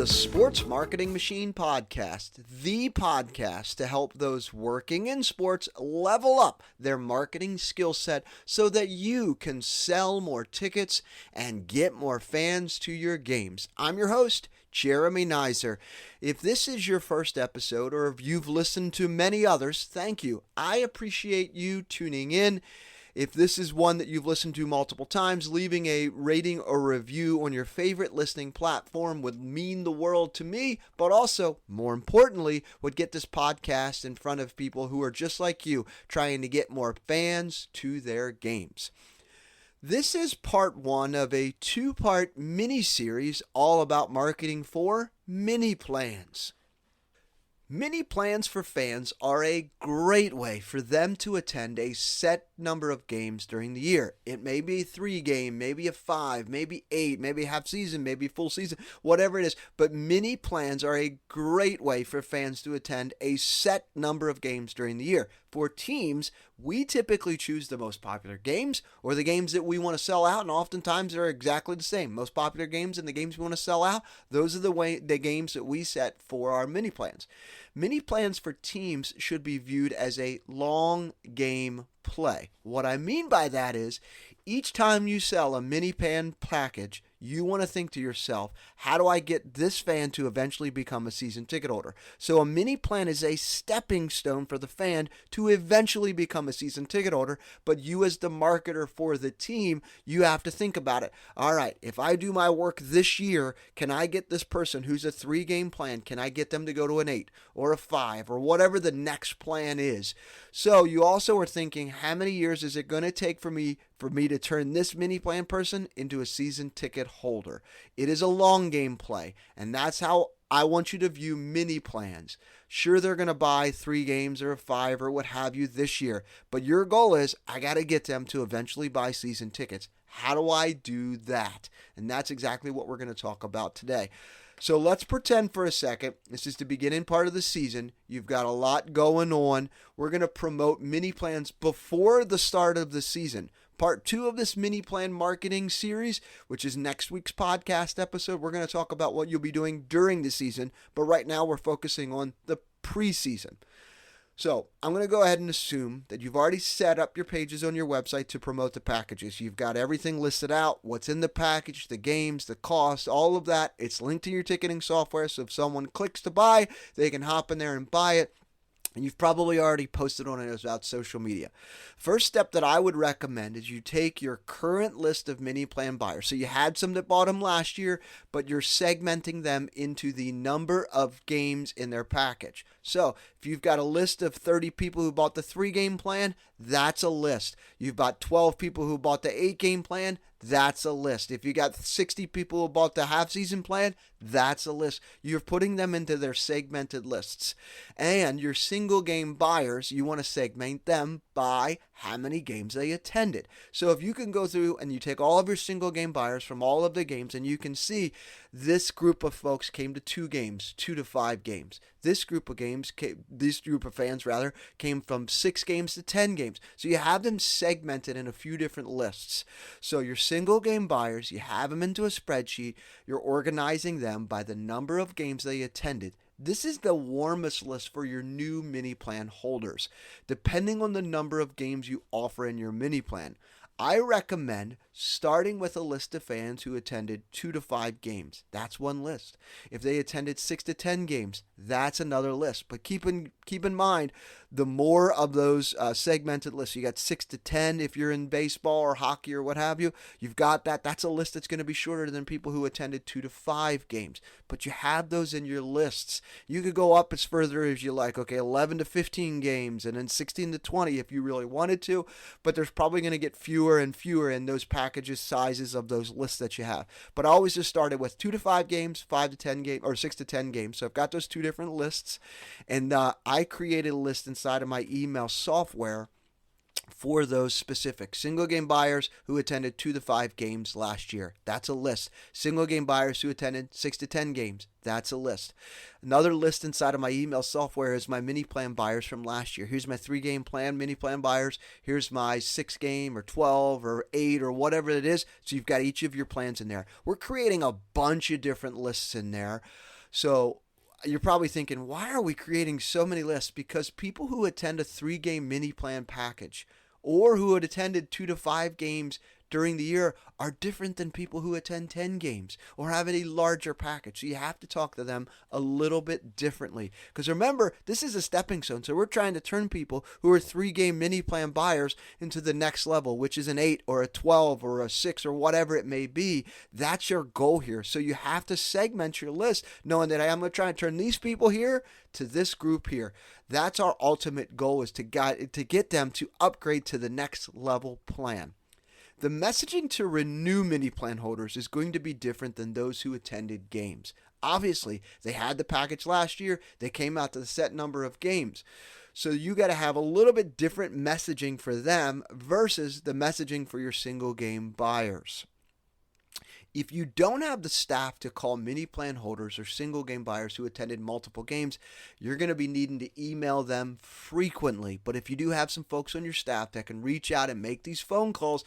the Sports Marketing Machine Podcast, the podcast to help those working in sports level up their marketing skill set so that you can sell more tickets and get more fans to your games. I'm your host, Jeremy Neiser. If this is your first episode or if you've listened to many others, thank you. I appreciate you tuning in. If this is one that you've listened to multiple times, leaving a rating or review on your favorite listening platform would mean the world to me, but also, more importantly, would get this podcast in front of people who are just like you, trying to get more fans to their games. This is part one of a two-part mini-series all about marketing for mini plans. Mini plans for fans are a great way for them to attend a set number of games during the year. It may be a 3-game, maybe a 5, maybe 8, maybe half season, maybe full season, whatever it is. But mini plans are a great way for fans to attend a set number of games during the year. For teams, we typically choose the most popular games or the games that we want to sell out, and oftentimes they're exactly the same. Most popular games and the games we want to sell out, those are the games that we set for our mini plans. Mini plans for teams should be viewed as a long game play. What I mean by that is each time you sell a mini plan package, you want to think to yourself, how do I get this fan to eventually become a season ticket holder? So a mini plan is a stepping stone for the fan to eventually become a season ticket holder, but you as the marketer for the team, you have to think about it. All right, if I do my work this year, can I get this person who's a 3-game plan, can I get them to go to an 8 or a 5 or whatever the next plan is? So you also are thinking, how many years is it going to take for me to turn this mini plan person into a season ticket holder? It is a long game play, and that's how I want you to view mini plans. Sure, they're going to buy 3 games or a 5 or what have you this year, but your goal is, I got to get them to eventually buy season tickets. How do I do that? And that's exactly what we're going to talk about today. So let's pretend for a second, this is the beginning part of the season. You've got a lot going on. We're going to promote mini plans before the start of the season. Part 2 of this mini plan marketing series, which is next week's podcast episode, we're going to talk about what you'll be doing during the season. But right now we're focusing on the preseason. So I'm going to go ahead and assume that you've already set up your pages on your website to promote the packages. You've got everything listed out, what's in the package, the games, the cost, all of that. It's linked to your ticketing software, so if someone clicks to buy, they can hop in there and buy it. And you've probably already posted on it about social media. First step that I would recommend is you take your current list of mini plan buyers. So you had some that bought them last year, but you're segmenting them into the number of games in their package. So if you've got a list of 30 people who bought the 3-game plan, that's a list. You've got 12 people who bought the 8-game plan, that's a list. If you got 60 people who bought the half-season plan, that's a list. You're putting them into their segmented lists. And your single-game buyers, you want to segment them by how many games they attended. So if you can go through and you take all of your single-game buyers from all of the games, and you can see this group of folks came to 2 games, 2 to 5 games. This group of fans came from 6 games to 10 games. So you have them segmented in a few different lists. So your single game buyers, you have them into a spreadsheet. You're organizing them by the number of games they attended. This is the warmest list for your new mini plan holders, depending on the number of games you offer in your mini plan. I recommend starting with a list of fans who attended 2 to 5 games. That's one list. If they attended 6 to 10 games, that's another list. But keep in mind, the more of those segmented lists, you got 6 to 10 if you're in baseball or hockey or what have you, you've got that. That's a list that's going to be shorter than people who attended 2 to 5 games. But you have those in your lists. You could go up as further as you like. Okay, 11 to 15 games and then 16 to 20 if you really wanted to. But there's probably going to get fewer and fewer in those packages sizes of those lists that you have. But I always just started with 2 to 5 games, 5 to 10 games, or 6 to 10 games. So I've got those 2 different lists, and I created a list inside of my email software for those specific single game buyers who attended 2 to 5 games last year. That's a list. Single game buyers who attended 6 to 10 games. That's a list. Another list inside of my email software is my mini plan buyers from last year. Here's my 3-game plan, mini plan buyers. Here's my 6-game or 12 or 8 or whatever it is. So you've got each of your plans in there. We're creating a bunch of different lists in there. So you're probably thinking, why are we creating so many lists? Because people who attend a 3-game mini plan package or who had attended 2 to 5 games during the year are different than people who attend 10 games or have a larger package. So you have to talk to them a little bit differently. Because remember, this is a stepping stone. So we're trying to turn people who are 3-game mini plan buyers into the next level, which is an 8 or a 12 or a 6 or whatever it may be. That's your goal here. So you have to segment your list knowing that I'm going to try and turn these people here to this group here. That's our ultimate goal, is to get them to upgrade to the next level plan. The messaging to renew mini plan holders is going to be different than those who attended games. Obviously, they had the package last year. They came out to the set number of games. So you got to have a little bit different messaging for them versus the messaging for your single game buyers. If you don't have the staff to call mini plan holders or single game buyers who attended multiple games, you're going to be needing to email them frequently. But if you do have some folks on your staff that can reach out and make these phone calls,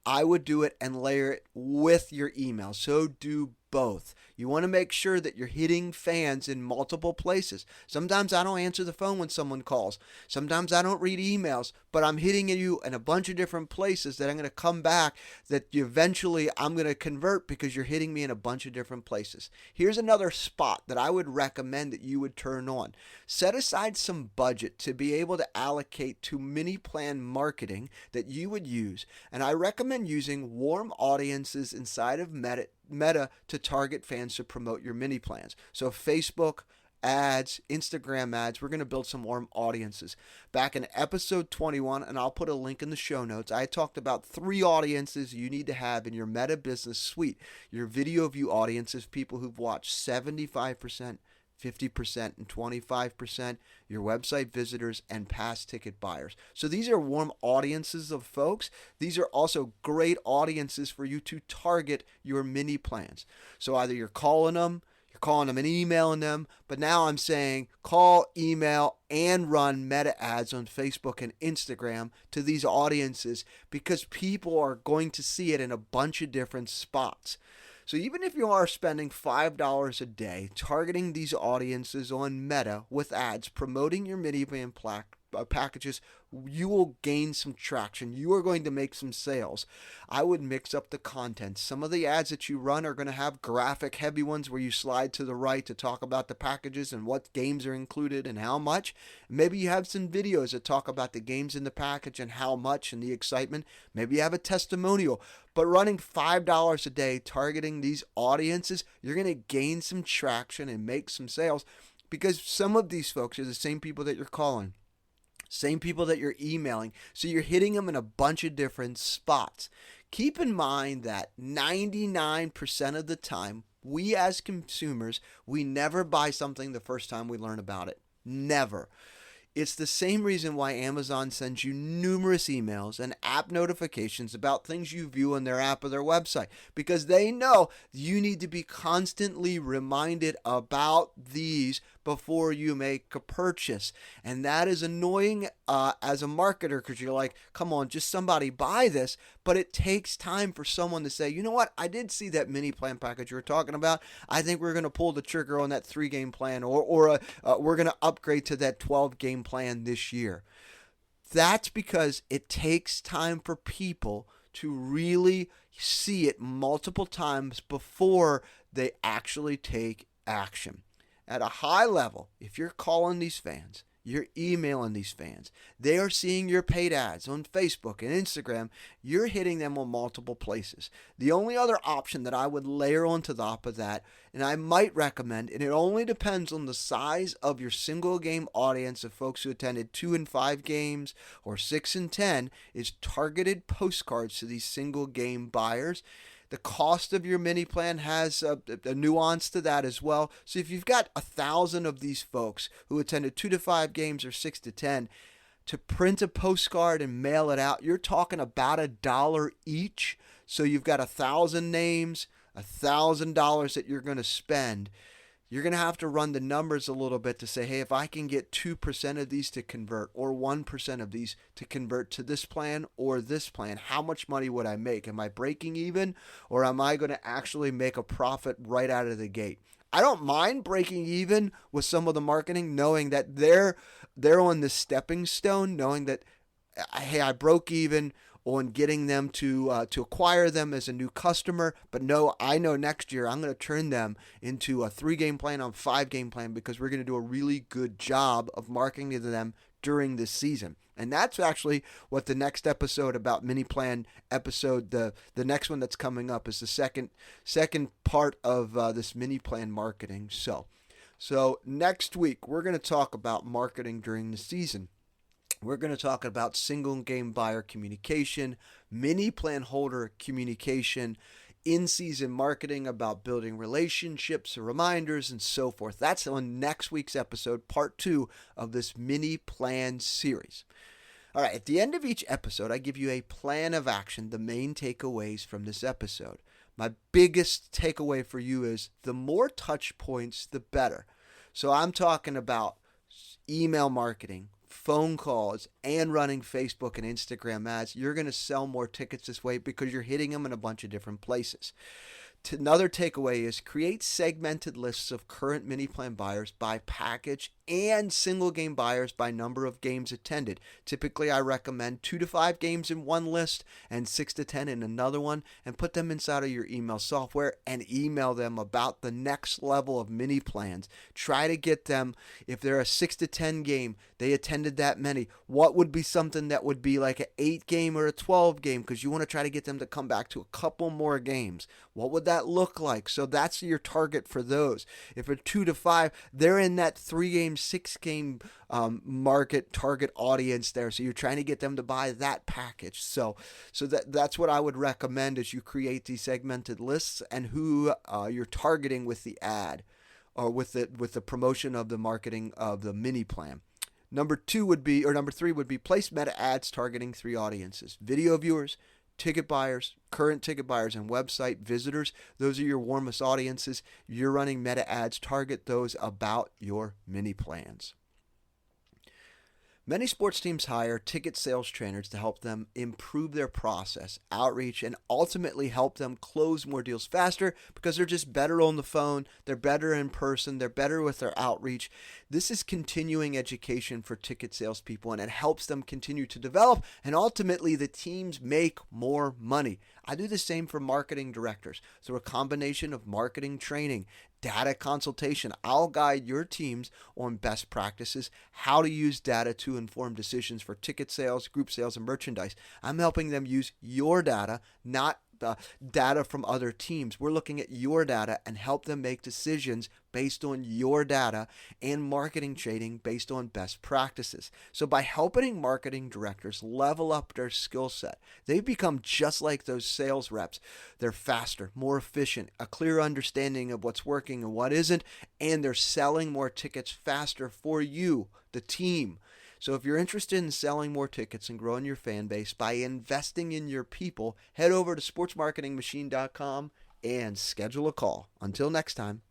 I would do it and layer it with your email. So do both. You want to make sure that you're hitting fans in multiple places. Sometimes I don't answer the phone when someone calls. Sometimes I don't read emails, but I'm hitting you in a bunch of different places that I'm going to come back, that eventually I'm going to convert because you're hitting me in a bunch of different places. Here's another spot that I would recommend that you would turn on. Set aside some budget to be able to allocate to mini plan marketing that you would use. And I recommend using warm audiences inside of Meta to target fans to promote your mini plans. So Facebook ads, Instagram ads, we're going to build some warm audiences. Back in episode 21, and I'll put a link in the show notes, I talked about 3 audiences you need to have in your Meta Business Suite. Your video view audiences, people who've watched 75%, 50%, and 25%, your website visitors, and past ticket buyers. So these are warm audiences of folks. These are also great audiences for you to target your mini plans. So either you're calling them and emailing them, but now I'm saying call, email, and run meta ads on Facebook and Instagram to these audiences, because people are going to see it in a bunch of different spots. So even if you are spending $5 a day targeting these audiences on Meta with ads, promoting your minivan packages, you will gain some traction. You are going to make some sales. I would mix up the content. Some of the ads that you run are going to have graphic heavy ones where you slide to the right to talk about the packages and what games are included and how much. Maybe you have some videos that talk about the games in the package and how much and the excitement. Maybe you have a testimonial. But running $5 a day targeting these audiences, you're going to gain some traction and make some sales, because some of these folks are the same people that you're calling, same people that you're emailing. So you're hitting them in a bunch of different spots. Keep in mind that 99% of the time, we as consumers, we never buy something the first time we learn about it. Never. It's the same reason why Amazon sends you numerous emails and app notifications about things you view on their app or their website, because they know you need to be constantly reminded about these before you make a purchase. And that is annoying as a marketer, because you're like, come on, just somebody buy this. But it takes time for someone to say, you know what, I did see that mini plan package you were talking about. I think we're going to pull the trigger on that 3-game plan, or we're going to upgrade to that 12-game plan this year. That's because it takes time for people to really see it multiple times before they actually take action. At a high level, if you're calling these fans, you're emailing these fans, they are seeing your paid ads on Facebook and Instagram, you're hitting them on multiple places. The only other option that I would layer on top of that, and I might recommend, and it only depends on the size of your single game audience of folks who attended 2 and 5 games or 6 and 10, is targeted postcards to these single game buyers. The cost of your mini plan has a nuance to that as well. So if you've got 1,000 of these folks who attended 2 to 5 games or 6 to 10, to print a postcard and mail it out, you're talking about $1 each. So you've got 1,000 names, $1,000 that you're going to spend. You're going to have to run the numbers a little bit to say, hey, if I can get 2% of these to convert, or 1% of these to convert to this plan or this plan, how much money would I make? Am I breaking even, or am I going to actually make a profit right out of the gate? I don't mind breaking even with some of the marketing, knowing that they're on the stepping stone, knowing that, hey, I broke even on getting them to acquire them as a new customer. But no, I know next year I'm going to turn them into a 3-game plan on 5-game plan because we're going to do a really good job of marketing to them during this season. And that's actually what the next episode about mini plan episode, the next one that's coming up, is the second part of this mini plan marketing. So next week we're going to talk about marketing during the season. We're going to talk about single game buyer communication, mini plan holder communication, in-season marketing, about building relationships, reminders, and so forth. That's on next week's episode, part 2 of this mini plan series. All right, at the end of each episode, I give you a plan of action, the main takeaways from this episode. My biggest takeaway for you is the more touch points, the better. So I'm talking about email marketing, phone calls, and running Facebook and Instagram ads. You're going to sell more tickets this way because you're hitting them in a bunch of different places. Another takeaway is create segmented lists of current mini plan buyers by package and single game buyers by number of games attended. Typically, I recommend 2 to 5 games in one list and 6 to 10 in another one, and put them inside of your email software and email them about the next level of mini plans. Try to get them, if they're a 6 to 10 game, they attended that many. What would be something that would be like an 8 game or a 12 game? Because you want to try to get them to come back to a couple more games. What would that look like? So that's your target for those. If it's 2 to 5, they're in that 3-game, 6-game market target audience there. So you're trying to get them to buy that package. So that's what I would recommend as you create these segmented lists and who you're targeting with the ad or with the promotion of the marketing of the mini plan. Number 3 would be place meta ads targeting 3 audiences: video viewers, ticket buyers, current ticket buyers, and website visitors. Those are your warmest audiences. You're running meta ads. Target those about your mini plans. Many sports teams hire ticket sales trainers to help them improve their process, outreach, and ultimately help them close more deals faster because they're just better on the phone, they're better in person, they're better with their outreach. This is continuing education for ticket salespeople, and it helps them continue to develop, and ultimately the teams make more money. I do the same for marketing directors. Through a combination of marketing training, data consultation, I'll guide your teams on best practices, how to use data to inform decisions for ticket sales, group sales, and merchandise. I'm helping them use your data, not the data from other teams. We're looking at your data and help them make decisions based on your data and marketing training based on best practices. So by helping marketing directors level up their skill set, they become just like those sales reps. They're faster, more efficient, a clear understanding of what's working and what isn't, and they're selling more tickets faster for you, the team. So if you're interested in selling more tickets and growing your fan base by investing in your people, head over to sportsmarketingmachine.com and schedule a call. Until next time.